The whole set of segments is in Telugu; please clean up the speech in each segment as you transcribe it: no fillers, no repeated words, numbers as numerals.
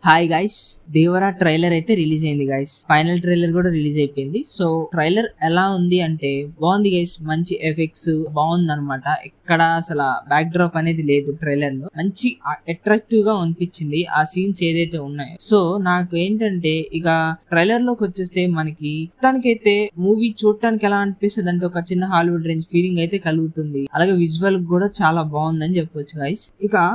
హాయ్ గైస్, దేవరా ట్రైలర్ అయితే రిలీజ్ అయింది గైస్. ఫైనల్ ట్రైలర్ కూడా రిలీజ్ అయిపోయింది. సో ట్రైలర్ ఎలా ఉంది అంటే బాగుంది గైస్. మంచి ఎఫెక్ట్స్ బాగుంది అనమాట. ఎక్కడ అసలు బ్యాక్ డ్రాప్ అనేది లేదు ట్రైలర్ లో. మంచి అట్రాక్టివ్ గా అనిపించింది ఆ సీన్స్ ఏదైతే ఉన్నాయో. సో నాకు ఏంటంటే ఇక ట్రైలర్ లోకి వచ్చేస్తే మనకి దానికైతే మూవీ చూడటానికి ఎలా అనిపిస్తుంది అంటే ఒక చిన్న హాలీవుడ్ రేంజ్ ఫీలింగ్ అయితే కలుగుతుంది. అలాగే విజువల్ కూడా చాలా బాగుందని చెప్పొచ్చు గైస్. ఇక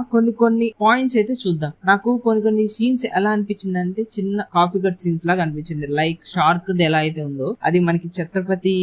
కొన్ని పాయింట్స్ అయితే చూద్దాం. నాకు కొన్ని సీన్స్ ఎలా అనిపించింది అంటే చిన్న కాపీ కట్ సీన్స్ లాగా అనిపించింది. లైక్ షార్క్ ఎలా అయితే ఉందో అది మనకి ఛత్రపతి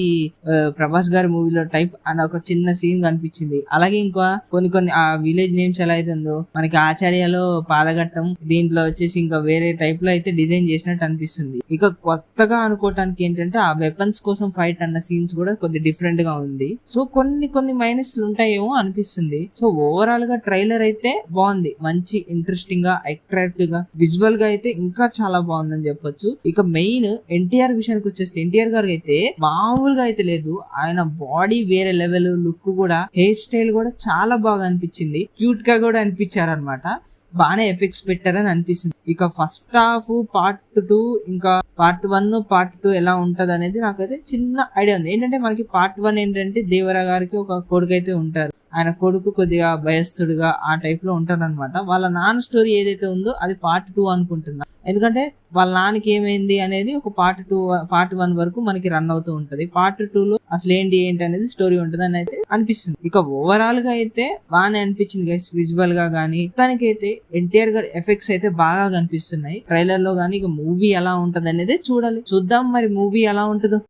ప్రభాస్ గారి మూవీలో టైప్ అని ఒక చిన్న సీన్ కనిపించింది. అలాగే ఇంకా కొన్ని ఆ విలేజ్ నేమ్స్ ఎలా అయితే ఉందో మనకి ఆచార్యలో పాదఘట్టం, దీంట్లో వచ్చేసి ఇంకా వేరే టైప్ లో అయితే డిజైన్ చేసినట్టు అనిపిస్తుంది. ఇక కొత్తగా అనుకోవటానికి ఏంటంటే ఆ వెపన్స్ కోసం ఫైట్ అన్న సీన్స్ కూడా కొద్ది డిఫరెంట్ గా ఉంది. సో కొన్ని మైనస్లు ఉంటాయేమో అనిపిస్తుంది. సో ఓవరాల్ గా ట్రైలర్ అయితే బాగుంది. మంచి ఇంట్రెస్టింగ్ గా అట్రాక్టివ్ గా విజువల్ గా అయితే ఇంకా చాలా బాగుందని చెప్పొచ్చు. ఇక మెయిన్ ఎన్టీఆర్ విషయానికి వచ్చేస్తే ఎన్టీఆర్ గారికి అయితే మామూలుగా అయితే లేదు. ఆయన బాడీ వేరే లెవెల్, లుక్ కూడా, హెయిర్ స్టైల్ కూడా చాలా బాగా అనిపించింది. క్యూట్ గా కూడా అనిపించారనమాట. బాగానే ఎఫెక్ట్స్ పెట్టారని అనిపిస్తుంది. ఇక ఫస్ట్ హాఫ్ పార్ట్ 2 ఇంకా పార్ట్ 1 పార్ట్ 2 ఎలా ఉంటది అనేది నాకైతే చిన్న ఐడియా ఉంది. ఏంటంటే మనకి పార్ట్ 1 ఏంటంటే దేవరా గారికి ఒక కొడుకు అయితే ఉంటారు. ఆయన కొడుకు కొద్దిగా భయస్థుడిగా ఆ టైప్ లో ఉంటారనమాట. వాళ్ళ నాన్న స్టోరీ ఏదైతే ఉందో అది పార్ట్ 2 అనుకుంటున్నా. ఎందుకంటే వాళ్ళ నాన్నకి ఏమైంది అనేది ఒక పార్ట్ 1 వరకు మనకి రన్ అవుతూ ఉంటది. పార్ట్ 2 లో అసలు ఏంటి అనేది స్టోరీ ఉంటుంది అని అయితే అనిపిస్తుంది. ఇక ఓవరాల్ గా అయితే బాగానే అనిపించింది గైస్. విజువల్ గా గానీ దానికైతే ఎన్టీఆర్ గారి ఎఫెక్ట్స్ అయితే బాగా కనిపిస్తున్నాయి ట్రైలర్ లో గానీ. ఇక మూవీ ఎలా ఉంటది అనేది చూడాలి. చూద్దాం మరి మూవీ ఎలా ఉంటుందో.